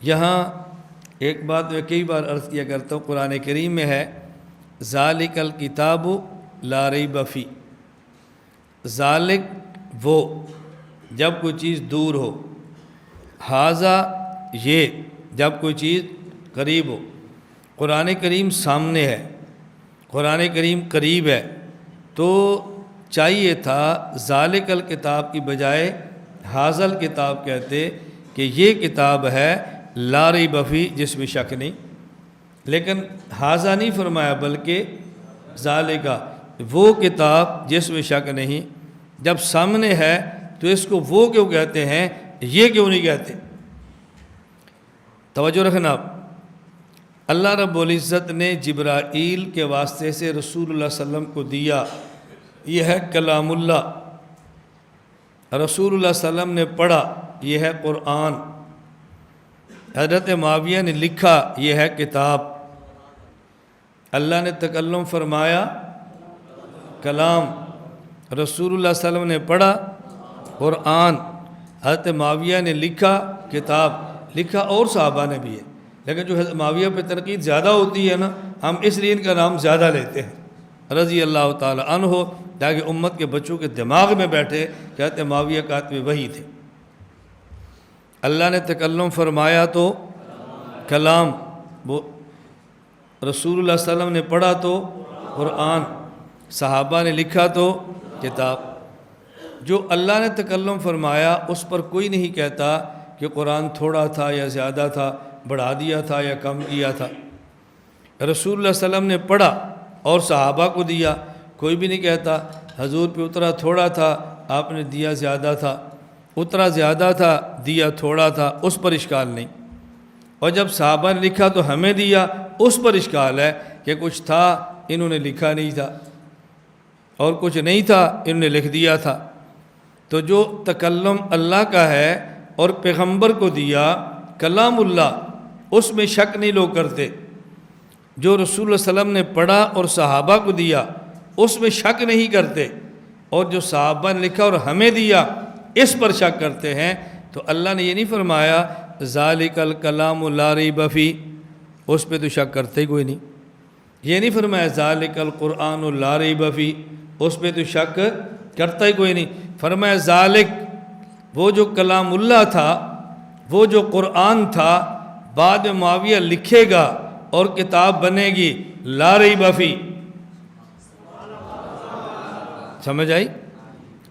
یہاں ایک بات میں کئی بار عرض کیا کرتا ہوں، قرآن کریم میں ہے ذالک الکتاب لا ریب فی، ذالک وہ جب کوئی چیز دور ہو، ھذا یہ جب کوئی چیز قریب ہو۔ قرآن کریم سامنے ہے، قرآن کریم قریب ہے، تو چاہیے تھا ذالک الکتاب کی بجائے ھذا الکتاب کہتے کہ یہ کتاب ہے لا ریب فی، جس میں شک نہیں، لیکن ھذا نہیں فرمایا بلکہ ذالک وہ کتاب جس میں شک نہیں۔ جب سامنے ہے تو اس کو وہ کیوں کہتے ہیں، یہ کیوں نہیں کہتے؟ توجہ رکھنا، اللہ رب العزت نے جبرائیل کے واسطے سے رسول اللہ صلی اللہ علیہ وسلم کو دیا، یہ ہے کلام اللہ، رسول اللہ صلی اللہ علیہ وسلم نے پڑھا، یہ ہے قرآن، حضرت معاویہ نے لکھا، یہ ہے کتاب، اللہ نے تکلم فرمایا کلام، رسول اللہ صلی اللہ علیہ وسلم نے پڑھا قرآن، حضرت معاویہ نے لکھا کتاب، لکھا اور صحابہ نے بھی ہے، لیکن جو حضرت معاویہ پہ تنقید زیادہ ہوتی ہے نا، ہم اس لیے ان کا نام زیادہ لیتے ہیں رضی اللہ تعالی عنہ، تاکہ امت کے بچوں کے دماغ میں بیٹھے کہ حضرت معاویہ کاتب وحی تھے۔ اللہ نے تکلم فرمایا تو کلام، وہ رسول اللہ صلی اللہ علیہ وسلم نے پڑھا تو قرآن، صحابہ نے لکھا تو کتاب۔ جو اللہ نے تکلم فرمایا اس پر کوئی نہیں کہتا کہ قرآن تھوڑا تھا یا زیادہ تھا، بڑھا دیا تھا یا کم کیا تھا۔ رسول اللہ صلی اللہ علیہ وسلم نے پڑھا اور صحابہ کو دیا، کوئی بھی نہیں کہتا حضور پہ اترا تھوڑا تھا، آپ نے دیا زیادہ تھا، اترا زیادہ تھا دیا تھوڑا تھا، اس پر اشکال نہیں۔ اور جب صحابہ نے لکھا تو ہمیں دیا، اس پر اشکال ہے کہ کچھ تھا انہوں نے لکھا نہیں تھا، اور کچھ نہیں تھا انہوں نے لکھ دیا تھا۔ تو جو تکلم اللہ کا ہے اور پیغمبر کو دیا کلام اللہ، اس میں شک نہیں لوگ کرتے۔ جو رسول اللہ صلی اللہ علیہ وسلم نے پڑھا اور صحابہ کو دیا اس میں شک نہیں کرتے، اور جو صحابہ نے لکھا اور ہمیں دیا اس پر شک کرتے ہیں۔ تو اللہ نے یہ نہیں فرمایا ذالک الکلام لا ریب فی، اس پہ تو شک کرتے ہی کوئی نہیں۔ یہ نہیں فرمایا ذالک القرآن لا ریب فی، اس پہ تو شک کرتا ہی کوئی نہیں۔ فرمایا ذالک وہ جو کلام اللہ تھا، وہ جو قرآن تھا، بعد میں معاویہ لکھے گا اور کتاب بنے گی لا ریب فی۔ سمجھ آئی؟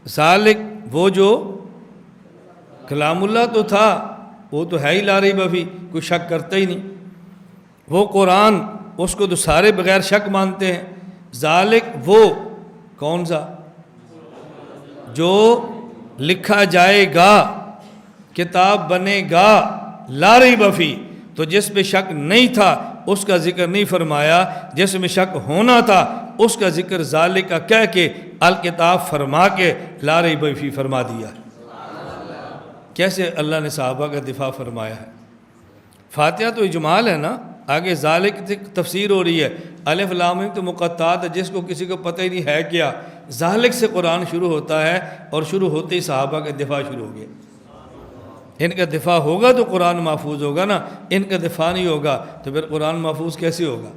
ذالک وہ جو کلام اللہ تو تھا وہ تو ہے ہی لا ریب فی، کوئی شک کرتا ہی نہیں۔ وہ قرآن، اس کو تو سارے بغیر شک مانتے ہیں۔ ذالک وہ کون سا؟ جو لکھا جائے گا، کتاب بنے گا لا ریب فی، تو جس پہ شک نہیں تھا اس کا ذکر نہیں فرمایا، جس میں شک ہونا تھا اس کا ذکر ذالک کا کہہ کے الکتاب فرما کے لا ریب فی فرما دیا۔ کیسے اللہ نے صحابہ کا دفاع فرمایا ہے۔ فاتحہ تو اجمال ہے نا، آگے ذالک سے تفسیر ہو رہی ہے، الف لام میم تو مقطعات ہے، جس کو کسی کو پتہ ہی نہیں ہے کیا۔ ذالک سے قرآن شروع ہوتا ہے اور شروع ہوتے ہی صحابہ کا دفاع شروع ہو گیا۔ ان کا دفاع ہوگا تو قرآن محفوظ ہوگا نا، ان کا دفاع نہیں ہوگا تو پھر قرآن محفوظ کیسے ہوگا؟